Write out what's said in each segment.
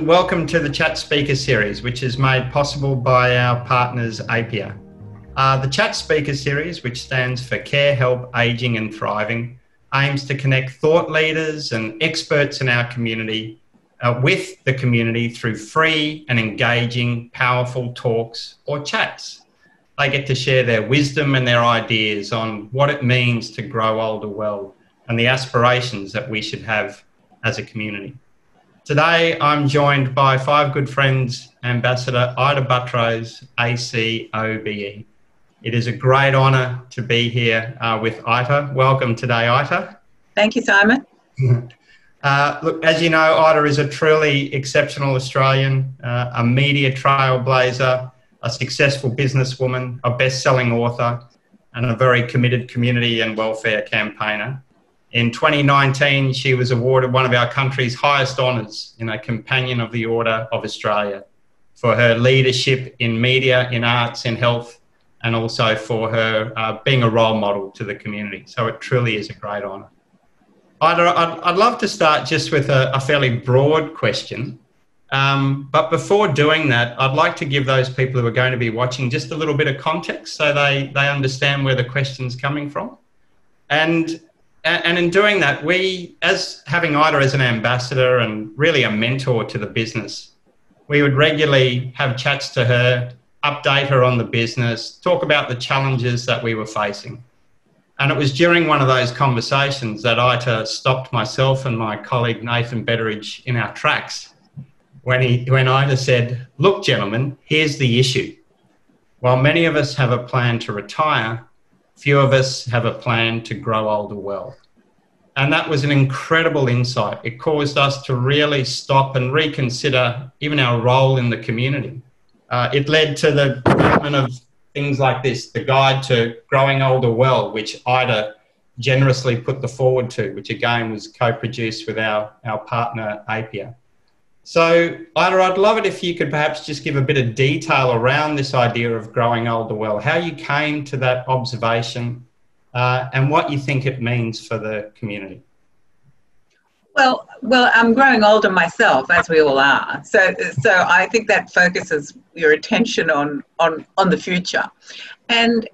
welcome to the Chat Speaker Series, which is made possible by our partners APIA. The Chat Speaker Series, which stands for Care, Help, Ageing and Thriving, aims to connect thought leaders and experts in our community with the community through free and engaging, powerful talks or chats. They get to share their wisdom and their ideas on what it means to grow older well and the aspirations that we should have as a community. Today, I'm joined by 5 good friends, Ambassador Ita Buttrose, AC OBE. It is a great honour to be here with Ita. Welcome today, Ita. Thank you, Simon. Look, as you know, Ita is a truly exceptional Australian, a media trailblazer, a successful businesswoman, a best-selling author, and a very committed community and welfare campaigner. In 2019, she was awarded one of our country's highest honours in a Companion of the Order of Australia for her leadership in media, in arts, in health, and also for her being a role model to the community. So it truly is a great honour. I'd love to start just with a fairly broad question. But before doing that, I'd like to give those people who are going to be watching just a little bit of context so they understand where the question's coming from. And in doing that, we, as having Ita as an ambassador and really a mentor to the business, we would regularly have chats to her, update her on the business, talk about the challenges that we were facing. And it was during one of those conversations that Ita stopped myself and my colleague Nathan Betteridge in our tracks when Ita said, "Look, gentlemen, here's the issue. While many of us have a plan to retire, few of us have a plan to grow older well." And that was an incredible insight. It caused us to really stop and reconsider even our role in the community. It led to the development of things like this, the Guide to Growing Older Well, which Ita generously put the forward to, which again was co-produced with our partner APIA. So, Ita, I'd love it if you could perhaps just give a bit of detail around this idea of growing older well, how you came to that observation and what you think it means for the community. Well, I'm growing older myself, as we all are. So I think that focuses your attention on the future. And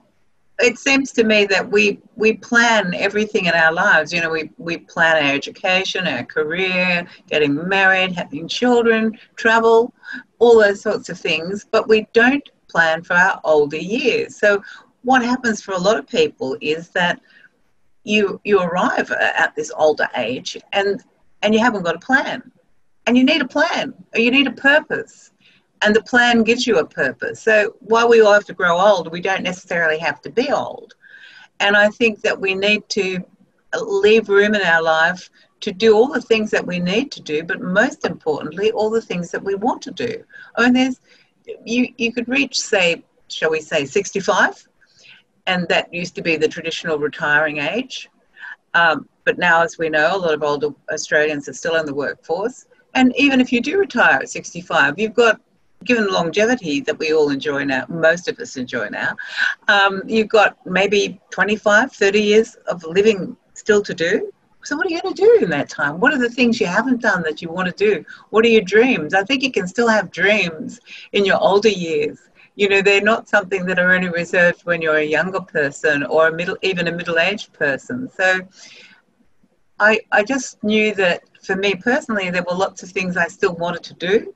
it seems to me that we plan everything in our lives. You know, we plan our education, our career, getting married, having children, travel, all those sorts of things, but we don't plan for our older years. So what happens for a lot of people is that you arrive at this older age and you haven't got a plan. And you need a plan, or you need a purpose. And the plan gives you a purpose. So while we all have to grow old, we don't necessarily have to be old. And I think that we need to leave room in our life to do all the things that we need to do, but most importantly, all the things that we want to do. I mean, you could reach, say, shall we say, 65, and that used to be the traditional retiring age. But now, as we know, a lot of older Australians are still in the workforce. And even if you do retire at 65, you've got, given longevity that we all enjoy now, most of us enjoy now, you've got maybe 25, 30 years of living still to do. So what are you going to do in that time? What are the things you haven't done that you want to do? What are your dreams? I think you can still have dreams in your older years. You know, they're not something that are only reserved when you're a younger person or even a middle-aged person. So I just knew that for me personally, there were lots of things I still wanted to do.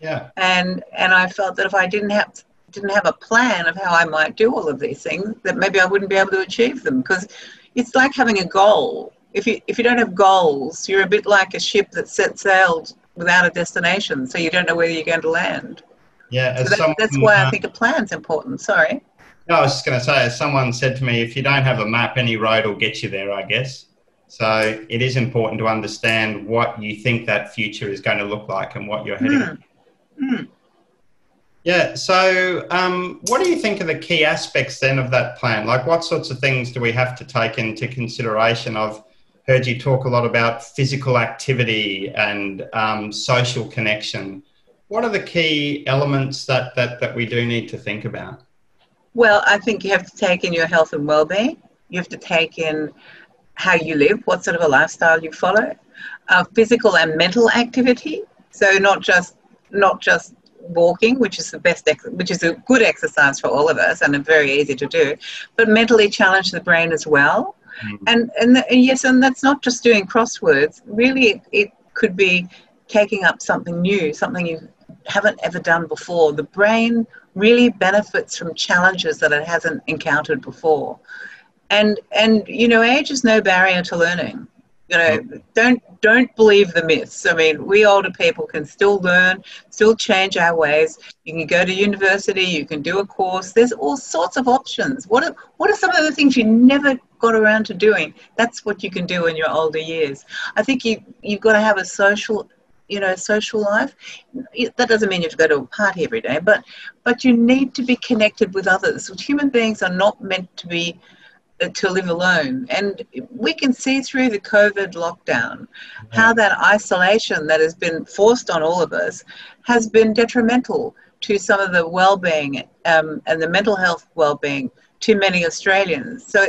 Yeah. And I felt that if I didn't have a plan of how I might do all of these things, that maybe I wouldn't be able to achieve them, because it's like having a goal. If you don't have goals, you're a bit like a ship that set sail without a destination, so you don't know where you're going to land. Yeah, so that's why I think a plan's important. Sorry. No, I was just going to say, as someone said to me, if you don't have a map, any road will get you there, I guess. So it is important to understand what you think that future is going to look like and what you're heading. Yeah, so what do you think are the key aspects then of that plan? Like, what sorts of things do we have to take into consideration? I've heard you talk a lot about physical activity and social connection. What are the key elements that we do need to think about? Well, I think you have to take in your health and well-being. You have to take in how you live, what sort of a lifestyle you follow, physical and mental activity. So not just not just walking, which is which is a good exercise for all of us and very easy to do, but mentally challenge the brain as well. And yes, and that's not just doing crosswords. Really, it could be taking up something new, something you haven't ever done before. The brain really benefits from challenges that it hasn't encountered before. And you know, age is no barrier to learning. You know, don't believe the myths. I mean, we older people can still learn, still change our ways. You can go to university, you can do a course. There's all sorts of options. What are some of the things you never got around to doing? That's what you can do in your older years. I think you've got to have a social life. That doesn't mean you have to go to a party every day, but you need to be connected with others. Human beings are not meant to live alone. And we can see through the COVID lockdown how that isolation that has been forced on all of us has been detrimental to some of the well-being and the mental health well-being to many Australians. So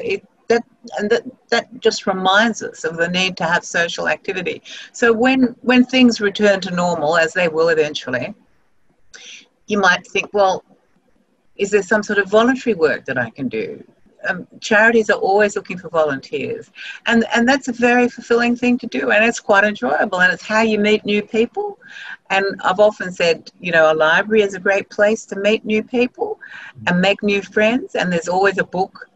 that just reminds us of the need to have social activity. So when things return to normal, as they will eventually, you might think, well, is there some sort of voluntary work that I can do? Charities are always looking for volunteers, and that's a very fulfilling thing to do, and it's quite enjoyable, and it's how you meet new people. And I've often said, you know, a library is a great place to meet new people and make new friends, and there's always a book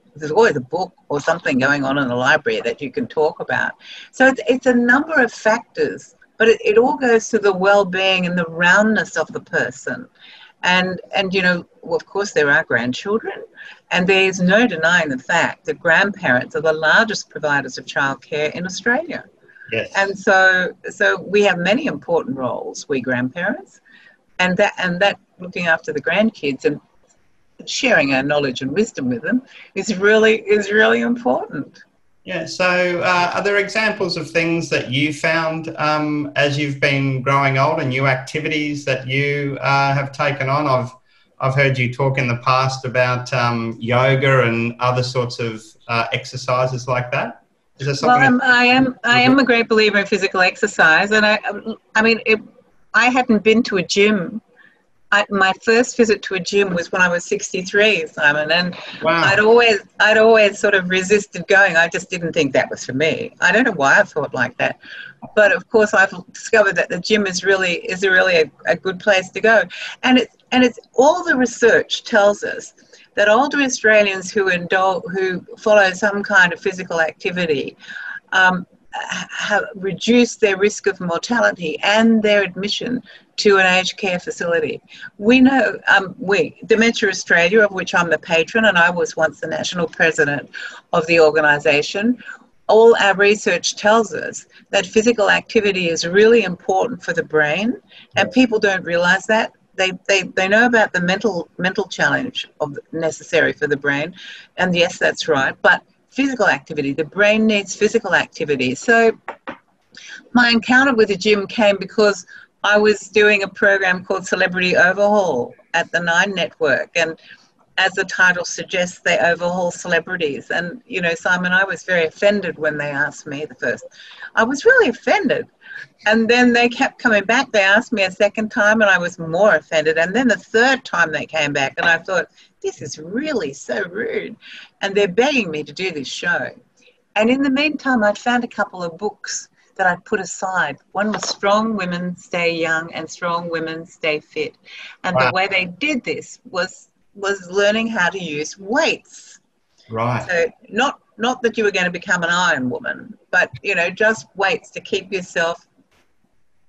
or something going on in the library that you can talk about. So it's a number of factors, but it all goes to the well-being and the roundness of the person. And you know, of course, there are grandchildren, and there's no denying the fact that grandparents are the largest providers of childcare in Australia. Yes. And so we have many important roles, we grandparents, and that looking after the grandkids and sharing our knowledge and wisdom with them is really important. Yeah, so are there examples of things that you found as you've been growing older, new activities that you have taken on? I've heard you talk in the past about yoga and other sorts of exercises like that. Is there something? Well, I am a great believer in physical exercise, and I mean, I hadn't been to a gym. My first visit to a gym was when I was 63, Simon, and wow. I'd always sort of resisted going. I just didn't think that was for me. I don't know why I thought like that, but of course I've discovered that the gym is really a good place to go, and it's all the research tells us that older Australians who follow some kind of physical activity have reduced their risk of mortality and their admission to an aged care facility. We know, Dementia Australia, of which I'm the patron, and I was once the national president of the organisation, all our research tells us that physical activity is really important for the brain, and people don't realise that. They know about the mental challenge necessary for the brain, and yes, that's right, but physical activity, the brain needs physical activity. So my encounter with the gym came because I was doing a program called Celebrity Overhaul at the Nine Network, and as the title suggests, they overhaul celebrities. And, you know, Simon, I was very offended when they asked me I was really offended. And then they kept coming back. They asked me a second time, and I was more offended. And then the third time they came back, and I thought, this is really so rude. And they're begging me to do this show. And in the meantime, I'd found a couple of books that I'd put aside. One was Strong Women Stay Young and Strong Women Stay Fit. And wow. The way they did this was learning how to use weights. Right. So not that you were going to become an Iron Woman, but, you know, just weights to keep yourself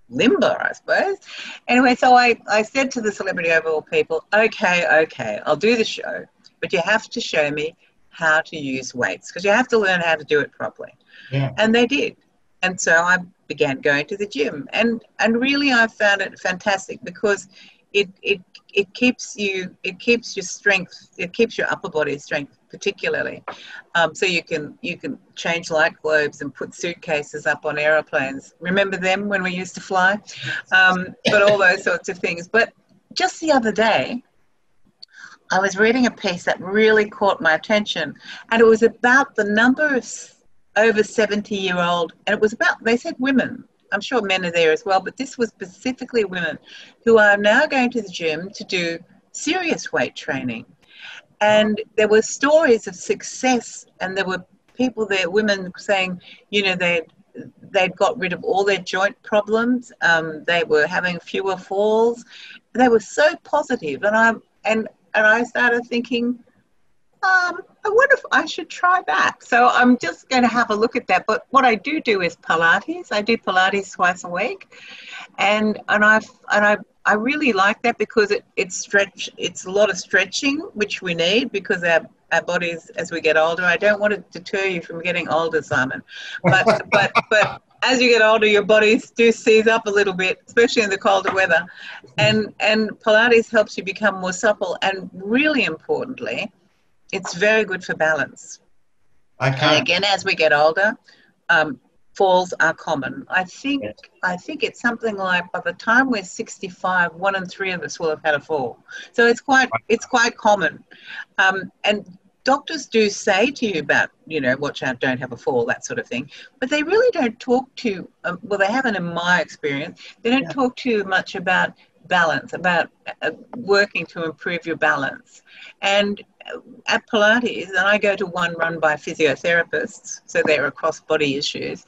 limber, I suppose. Anyway, so I said to the Celebrity Overhaul people, okay, I'll do the show, but you have to show me how to use weights, because you have to learn how to do it properly. Yeah. And they did. And so I began going to the gym, and really I found it fantastic because it keeps your strength, it keeps your upper body strength particularly. So you can change light globes and put suitcases up on aeroplanes. Remember them when we used to fly? But all those sorts of things. But just the other day, I was reading a piece that really caught my attention, and it was about the number of over 70-year-old, and it was about, they said women, I'm sure men are there as well, but this was specifically women who are now going to the gym to do serious weight training. And there were stories of success, and there were people there, women saying, you know, they'd got rid of all their joint problems. They were having fewer falls. They were so positive, and I started thinking, I wonder if I should try that. So I'm just going to have a look at that. But what I do is Pilates. I do Pilates twice a week, and I really like that because it's a lot of stretching, which we need because our bodies, as we get older. I don't want to deter you from getting older, Simon, but as you get older, your bodies do seize up a little bit, especially in the colder weather, and Pilates helps you become more supple, and really importantly, it's very good for balance. Okay. And again, as we get older, falls are common. I think it's something like by the time we're 65, 1 in 3 of us will have had a fall. So it's quite common. And doctors do say to you about, you know, watch out, don't have a fall, that sort of thing. But they really don't talk to, well, they haven't in my experience, they don't talk too much about balance, about working to improve your balance. And at Pilates, and I go to one run by physiotherapists, so they're across body issues,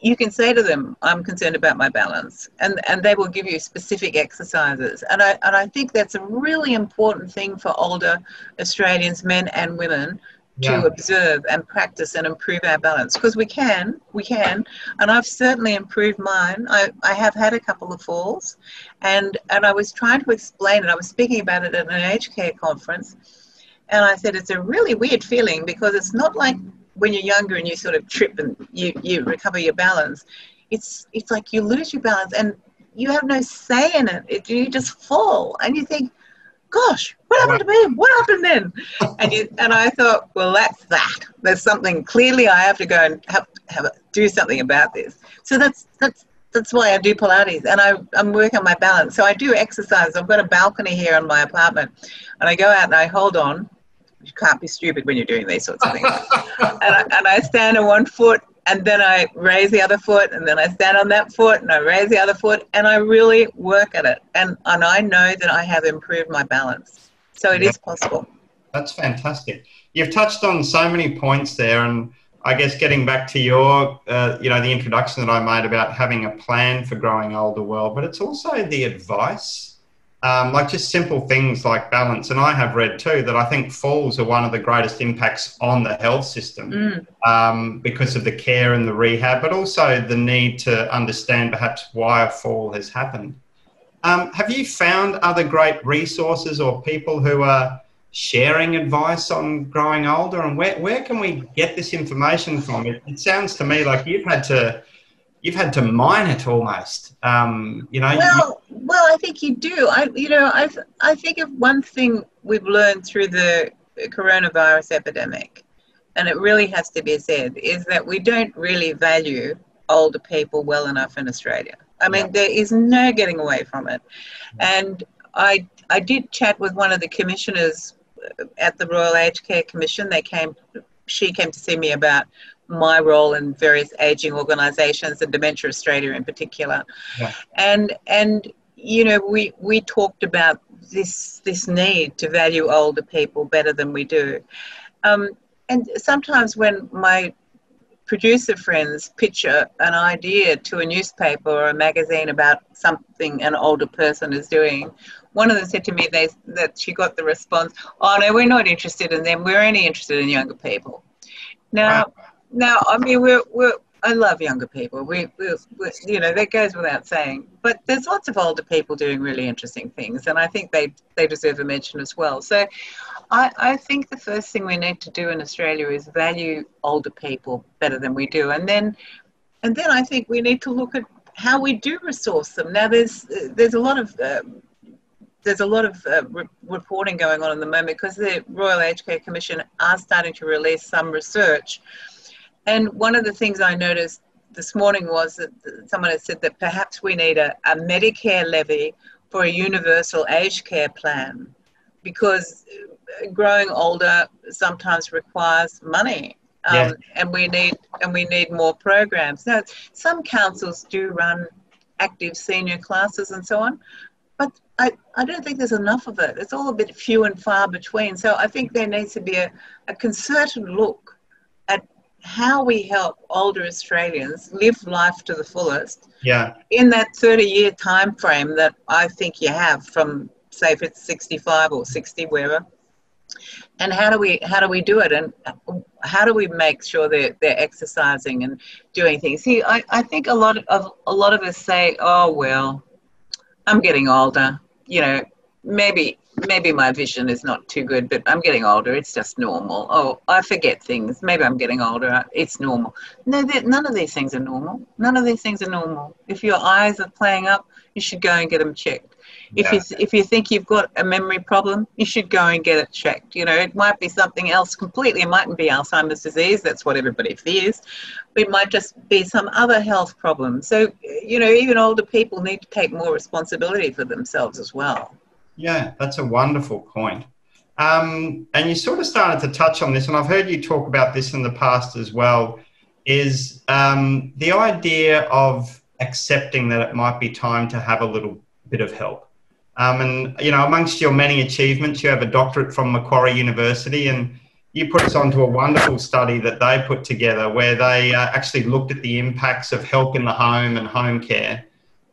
you can say to them, I'm concerned about my balance, and they will give you specific exercises. And I think that's a really important thing for older Australians, men and women, to observe and practice and improve our balance, because we can, and I've certainly improved mine. I have had a couple of falls, and I was trying to explain it. I was speaking about it at an aged care conference, and I said it's a really weird feeling because it's not like when you're younger and you sort of trip and you recover your balance. It's like you lose your balance and you have no say in it. You just fall and you think, gosh, what happened to me? What happened then? And I thought, well, that's that. There's something, clearly I have to go and do something about this. So that's why I do Pilates, and I'm working on my balance. So I do exercise. I've got a balcony here in my apartment, and I go out and I hold on. You can't be stupid when you're doing these sorts of things. and I stand on one foot, and then I raise the other foot, and then I stand on that foot, and I raise the other foot, and I really work at it. And I know that I have improved my balance. So it is possible. That's fantastic. You've touched on so many points there, and I guess getting back to your, the introduction that I made about having a plan for growing older well, but it's also the advice, like just simple things like balance. And I have read too that I think falls are one of the greatest impacts on the health system because of the care and the rehab, but also the need to understand perhaps why a fall has happened. Have you found other great resources or people who are sharing advice on growing older, and where can we get this information from? It sounds to me like you've had to mine it almost. Well, I think you do. I think of one thing we've learned through the coronavirus epidemic, and it really has to be said, is that we don't really value older people well enough in Australia. I mean, there is no getting away from it. And I did chat with one of the commissioners at the Royal Aged Care Commission. She came to see me about my role in various ageing organisations and Dementia Australia in particular. Yeah. And you know, we talked about this need to value older people better than we do. And sometimes when my producer friends pitch an idea to a newspaper or a magazine about something an older person is doing, one of them said to me that she got the response, "Oh no, we're not interested in them. We're only interested in younger people." Now, I mean, I love younger people. We that goes without saying. But there's lots of older people doing really interesting things, and I think they deserve a mention as well. So, I think the first thing we need to do in Australia is value older people better than we do, and then I think we need to look at how we do resource them. Now, there's a lot of reporting going on at the moment because the Royal Aged Care Commission are starting to release some research. And one of the things I noticed this morning was that someone had said that perhaps we need a Medicare levy for a universal aged care plan, because growing older sometimes requires money. Yes. And we need more programs. Now, some councils do run active senior classes and so on, but I don't think there's enough of it. It's all a bit few and far between. So I think there needs to be a concerted look at how we help older Australians live life to the fullest. Yeah. In that 30-year time frame that I think you have, from say if it's 65 or 60, wherever. And how do we do it, and how do we make sure they're exercising and doing things? See, I think a lot of us say, oh well, I'm getting older, you know, maybe my vision is not too good, but I'm getting older, it's just normal. Oh, I forget things, maybe I'm getting older, it's normal. No, none of these things are normal. None of these things are normal. If your eyes are playing up, you should go and get them checked. Yeah. If you think you've got a memory problem, you should go and get it checked. You know, it might be something else completely. It mightn't be Alzheimer's disease. That's what everybody fears. But it might just be some other health problem. So, you know, even older people need to take more responsibility for themselves as well. Yeah, that's a wonderful point. And you sort of started to touch on this, and I've heard you talk about this in the past as well, is the idea of accepting that it might be time to have a little bit of help. And, you know, amongst your many achievements, you have a doctorate from Macquarie University, and you put us onto a wonderful study that they put together where they actually looked at the impacts of help in the home and home care.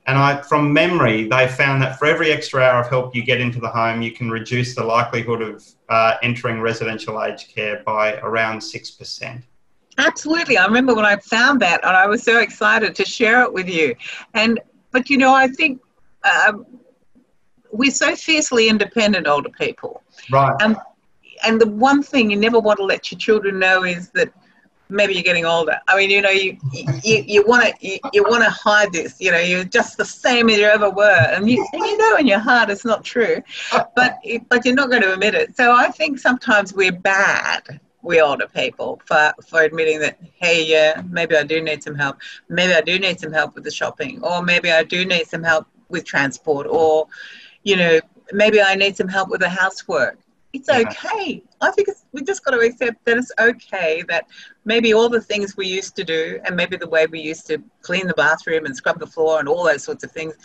And from memory, they found that for every extra hour of help you get into the home, you can reduce the likelihood of entering residential aged care by around 6%. Absolutely. I remember when I found that, and I was so excited to share it with you. But, you know, I think we're so fiercely independent, older people. Right. And the one thing you never want to let your children know is that maybe you're getting older. I mean, you know, you want to hide this. You know, you're just the same as you ever were, and you know in your heart it's not true, but you're not going to admit it. So I think sometimes we're bad, we older people, for admitting that, hey, yeah, maybe I do need some help. Maybe I do need some help with the shopping, or maybe I do need some help with transport, or, you know, maybe I need some help with the housework. It's okay. I think we just got to accept that it's okay, that maybe all the things we used to do, and maybe the way we used to clean the bathroom and scrub the floor and all those sorts of things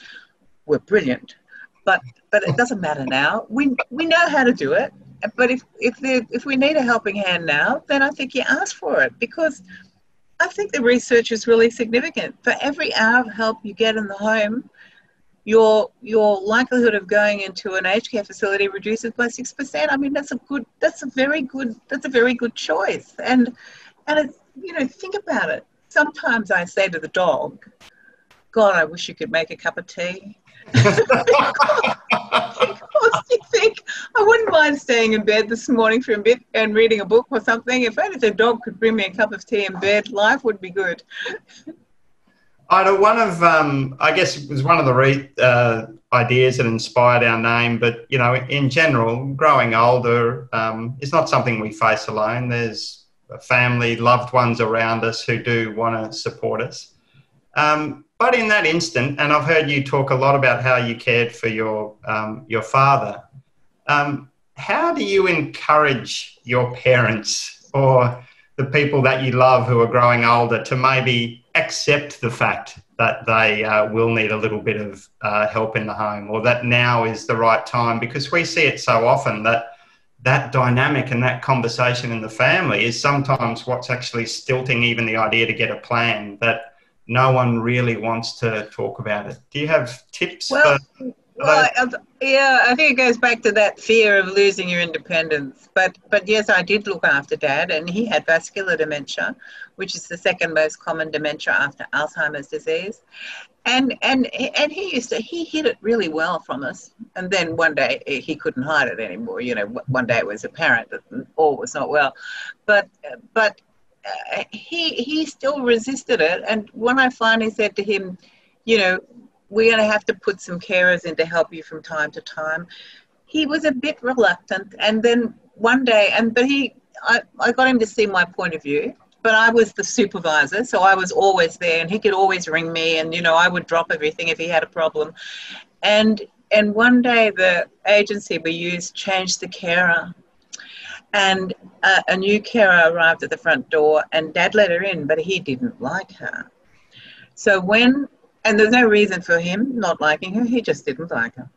were brilliant. But it doesn't matter now. We know how to do it. But if we need a helping hand now, then I think you ask for it, because I think the research is really significant. For every hour of help you get in the home, your likelihood of going into an aged care facility reduces by 6%. I mean, that's a very good choice. And it's, you know, think about it. Sometimes I say to the dog, God, I wish you could make a cup of tea. Because you think, I wouldn't mind staying in bed this morning for a bit and reading a book or something. If only the dog could bring me a cup of tea in bed, life would be good. Ida, I guess it was one of the ideas that inspired our name, but, you know, in general, growing older is not something we face alone. There's a family, loved ones around us who do want to support us. But in that instant, and I've heard you talk a lot about how you cared for your father, how do you encourage your parents or the people that you love who are growing older to maybe accept the fact that they will need a little bit of help in the home, or that now is the right time? Because we see it so often that dynamic and that conversation in the family is sometimes what's actually stilting even the idea to get a plan, that no one really wants to talk about it. Do you have tips? Yeah, I think it goes back to that fear of losing your independence. But yes, I did look after Dad, and he had vascular dementia, which is the second most common dementia after Alzheimer's disease. And he hid it really well from us. And then one day he couldn't hide it anymore. You know, one day it was apparent that all was not well. But he still resisted it. And when I finally said to him, you know, we're going to have to put some carers in to help you from time to time, he was a bit reluctant. And then one day, I got him to see my point of view, but I was the supervisor, so I was always there, and he could always ring me, and, you know, I would drop everything if he had a problem. And one day the agency we used changed the carer. And a new carer arrived at the front door, and Dad let her in, but he didn't like her. So and there's no reason for him not liking her, he just didn't like her.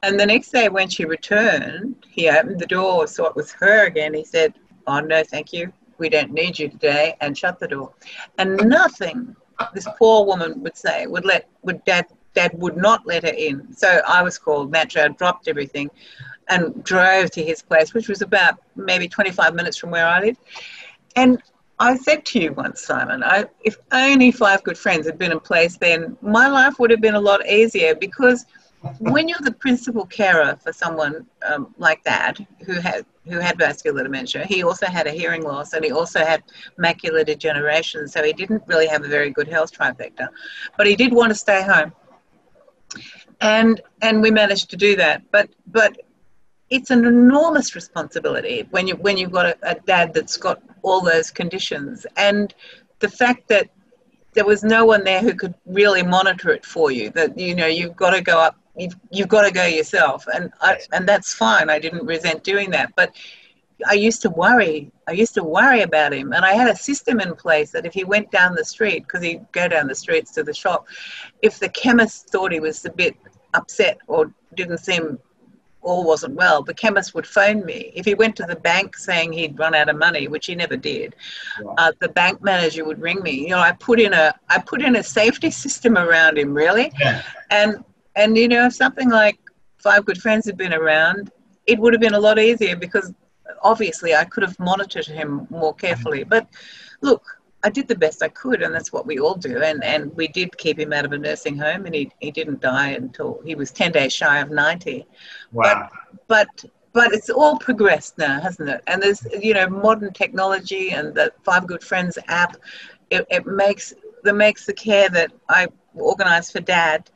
And the next day when she returned, he opened the door, saw it was her again. He said, "Oh, no, thank you. We don't need you today," and shut the door. And nothing this poor woman would say Dad would not let her in. So I was called. Naturally, I dropped everything and drove to his place, which was about maybe 25 minutes from where I lived. And I said to you once, Simon, if only 5 Good Friends had been in place, then my life would have been a lot easier, because when you're the principal carer for someone like Dad, who had vascular dementia, he also had a hearing loss, and he also had macular degeneration, so he didn't really have a very good health trifecta. But he did want to stay home. And we managed to do that. But it's an enormous responsibility when you've got a dad that's got all those conditions, and the fact that there was no one there who could really monitor it for you. That you've got to go up, you've got to go yourself, and that's fine. I didn't resent doing that, but I used to worry. About him, and I had a system in place that if he went down the street, because he'd go down the streets to the shop, if the chemist thought he was a bit upset or didn't seem all wasn't well, the chemist would phone me. If he went to the bank saying he'd run out of money, which he never did, the bank manager would ring me. I put in a safety system around him, really. Yeah. And if something like 5 Good Friends had been around, it would have been a lot easier, because obviously I could have monitored him more carefully. But look, I did the best I could, and that's what we all do. And we did keep him out of a nursing home, and he didn't die until he was 10 days shy of 90. Wow. But it's all progressed now, hasn't it? And there's, modern technology, and the 5 Good Friends app, it makes the care that I organise for Dad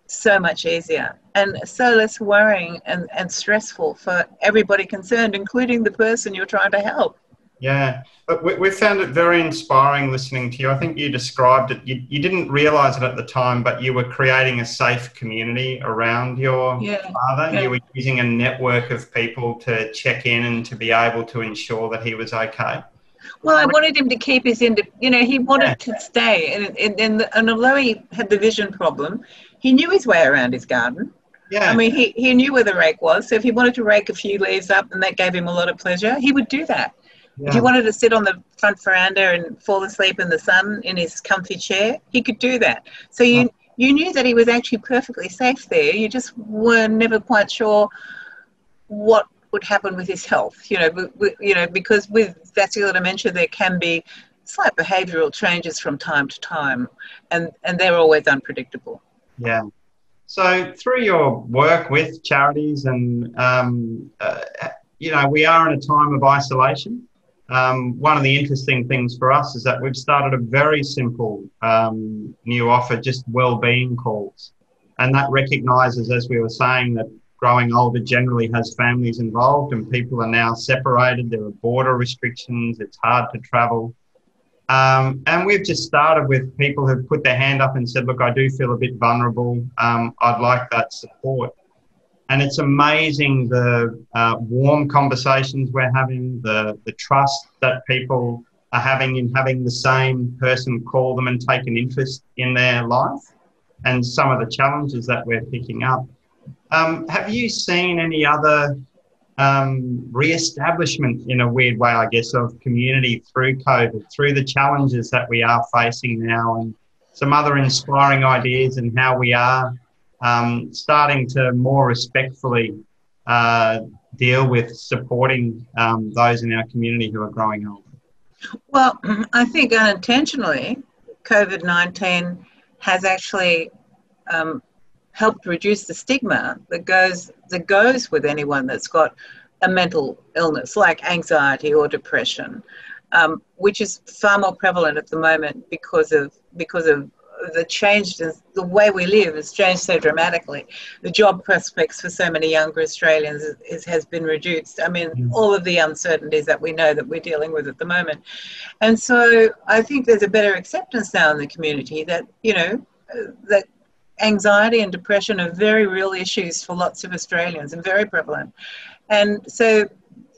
so much easier, and so less worrying and stressful for everybody concerned, including the person you're trying to help. Yeah, but we found it very inspiring listening to you. I think you described it, you didn't realise it at the time, but you were creating a safe community around your father. Yeah. You were using a network of people to check in and to be able to ensure that he was okay. Well, I wanted him to keep his he wanted to stay. And although he had the vision problem, he knew his way around his garden. Yeah. I mean, he knew where the rake was. So if he wanted to rake a few leaves up and that gave him a lot of pleasure, he would do that. Yeah. If he wanted to sit on the front veranda and fall asleep in the sun in his comfy chair, he could do that. So you knew that he was actually perfectly safe there. You just were never quite sure what would happen with his health, because with vascular dementia there can be slight behavioural changes from time to time, and they're always unpredictable. Yeah. So through your work with charities and, we are in a time of isolation. One of the interesting things for us is that we've started a very simple new offer, just wellbeing calls. And that recognises, as we were saying, that growing older generally has families involved, and people are now separated. There are border restrictions. It's hard to travel. And we've just started with people who've put their hand up and said, look, I do feel a bit vulnerable. I'd like that support. And it's amazing the warm conversations we're having, the trust that people are having in having the same person call them and take an interest in their life, and some of the challenges that we're picking up. Have you seen any other re-establishment, in a weird way, I guess, of community through COVID, through the challenges that we are facing now, and some other inspiring ideas in how we are starting to more respectfully deal with supporting those in our community who are growing older? Well, I think unintentionally, COVID-19 has actually helped reduce the stigma that goes with anyone that's got a mental illness like anxiety or depression, which is far more prevalent at the moment because of the change. The way we live has changed so dramatically. The job prospects for so many younger Australians has been reduced. I mean, all of the uncertainties that we know that we're dealing with at the moment. And so I think there's a better acceptance now in the community that, that anxiety and depression are very real issues for lots of Australians and very prevalent. And so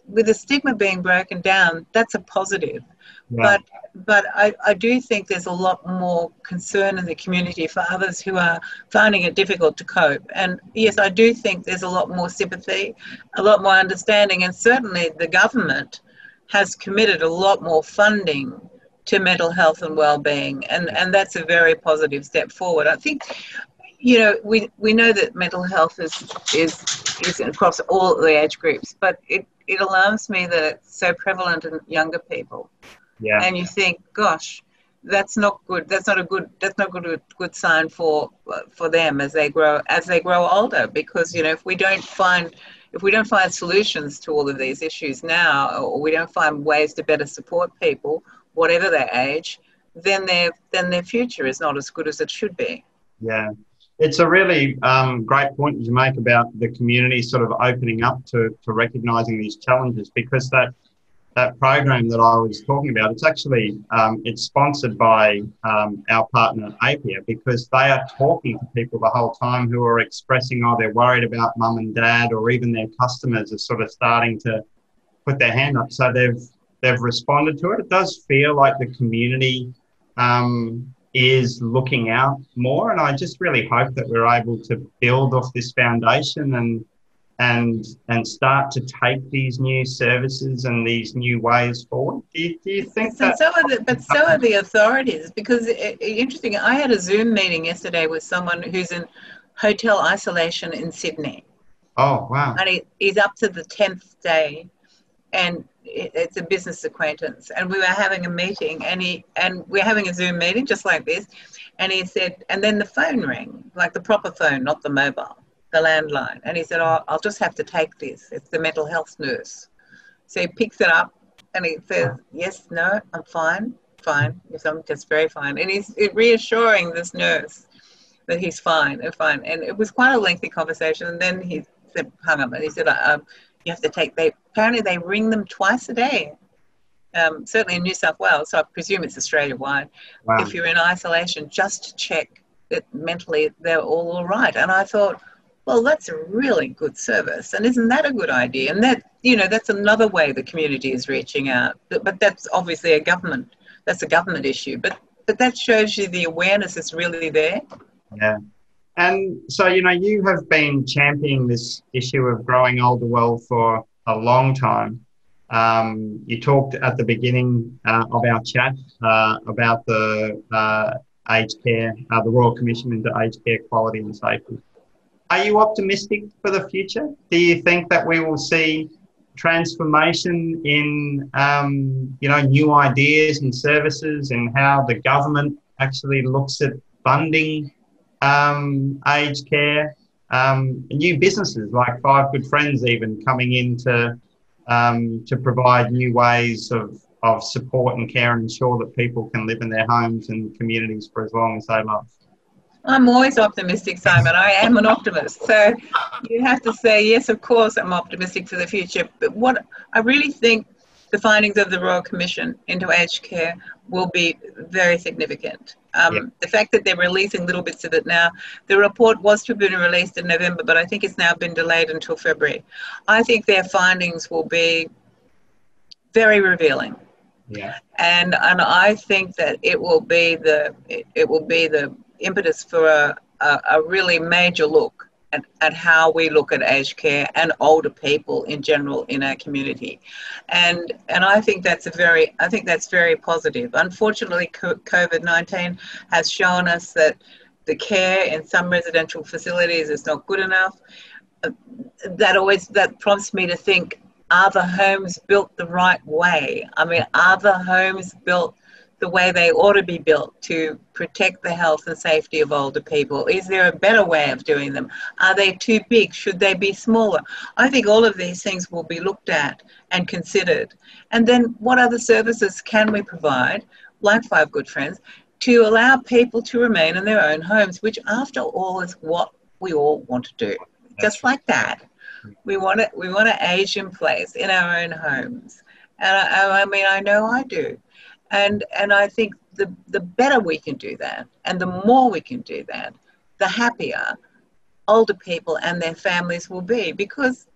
with the stigma being broken down, that's a positive. Yeah. But I do think there's a lot more concern in the community for others who are finding it difficult to cope. And yes, I do think there's a lot more sympathy, a lot more understanding, and certainly the government has committed a lot more funding to mental health and well-being, and that's a very positive step forward. I think, you know, we know that mental health is across all the age groups, but it alarms me that it's so prevalent in younger people. Yeah. And you think, gosh, that's not good. That's not a good sign for them as they grow older. Because, you know, if we don't find solutions to all of these issues now, or we don't find ways to better support people, whatever their age, then their future is not as good as it should be. Yeah. It's a really great point you make about the community sort of opening up to recognising these challenges, because that program that I was talking about, it's actually it's sponsored by our partner APIA, because they are talking to people the whole time who are expressing, they're worried about mum and dad, or even their customers are sort of starting to put their hand up. So they've responded to it. It does feel like the community is looking out more, and I just really hope that we're able to build off this foundation and start to take these new services and these new ways forward. Do you think that? So are the authorities, because interesting. I had a Zoom meeting yesterday with someone who's in hotel isolation in Sydney. Oh, wow! And he's up to the 10th day, and it's a business acquaintance. And we were having a meeting, and we're having a Zoom meeting just like this. And he said, and then the phone rang, like the proper phone, not the mobile, the landline. And he said, I'll just have to take this. It's the mental health nurse. So he picks it up and he says, yes, no, I'm fine. Yes, I'm just very fine. And he's reassuring this nurse that he's fine. And it was quite a lengthy conversation. And then he said, hung up, and he said, you have to apparently they ring them twice a day. Certainly in New South Wales, so I presume it's Australia-wide. Wow. If you're in isolation, just to check that mentally they're all right. And I thought, well, that's a really good service. And isn't that a good idea? And that, you know, that's another way the community is reaching out. But that's obviously a government issue. But that shows you the awareness is really there. Yeah. And so, you know, you have been championing this issue of growing older well for a long time. You talked at the beginning of our chat about the aged care, the Royal Commission into Aged Care Quality and Safety. Are you optimistic for the future? Do you think that we will see transformation in, you know, new ideas and services, and how the government actually looks at funding aged care, new businesses like Five Good Friends even coming in to provide new ways of support and care and ensure that people can live in their homes and communities for as long as they love? I'm always optimistic, Simon. I am an optimist. So you have to say, yes, of course, I'm optimistic for the future. But what I really think the findings of the Royal Commission into aged care will be very significant. The fact that they're releasing little bits of it now, the report was to have been released in November, but I think it's now been delayed until February. I think their findings will be very revealing. Yeah. And I think that it will be the impetus for a really major look at how we look at aged care and older people in general in our community, and I think that's very positive. Unfortunately, COVID-19 has shown us that the care in some residential facilities is not good enough. That prompts me to think: are the homes built the right way? I mean, are the homes built the way they ought to be built to protect the health and safety of older people? Is there a better way of doing them? Are they too big? Should they be smaller? I think all of these things will be looked at and considered. And then what other services can we provide, like Five Good Friends, to allow people to remain in their own homes, which after all is what we all want to do. Just like that. We want to age in place in our own homes. And I mean, I know I do. And I think the better we can do that, and the more we can do that, the happier older people and their families will be, because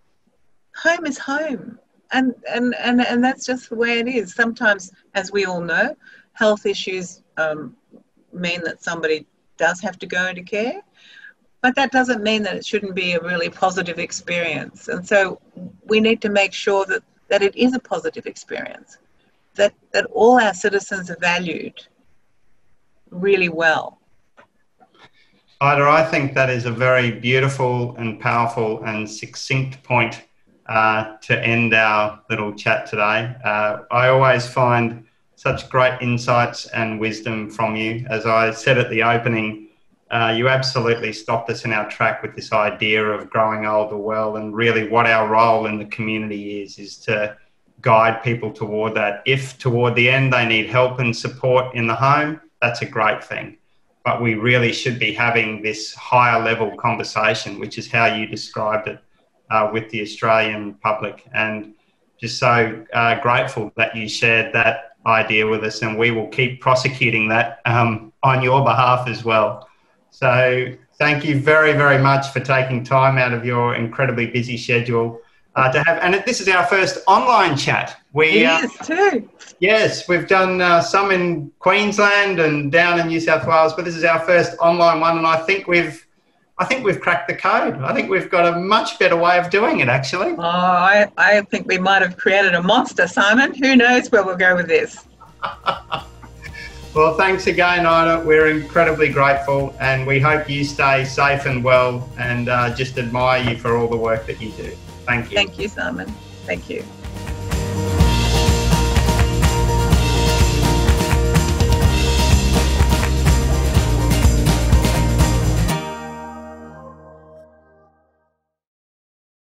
home is home. and that's just the way it is. Sometimes, as we all know, health issues mean that somebody does have to go into care, but that doesn't mean that it shouldn't be a really positive experience. And so we need to make sure that it is a positive experience, that all our citizens are valued really well. Ida, I think that is a very beautiful and powerful and succinct point to end our little chat today. I always find such great insights and wisdom from you. As I said at the opening, you absolutely stopped us in our track with this idea of growing older well, and really what our role in the community is to guide people toward that. If toward the end they need help and support in the home, that's a great thing. But we really should be having this higher level conversation, which is how you described it with the Australian public. And just so grateful that you shared that idea with us, and we will keep prosecuting that on your behalf as well. So thank you very, very much for taking time out of your incredibly busy schedule to have, and this is our first online chat. It is too. Yes, we've done some in Queensland and down in New South Wales, but this is our first online one, and I think we've cracked the code. I think we've got a much better way of doing it, actually. Oh, I think we might have created a monster, Simon. Who knows where we'll go with this? Well, thanks again, Ida. We're incredibly grateful, and we hope you stay safe and well, and just admire you for all the work that you do. Thank you. Thank you, Simon. Thank you.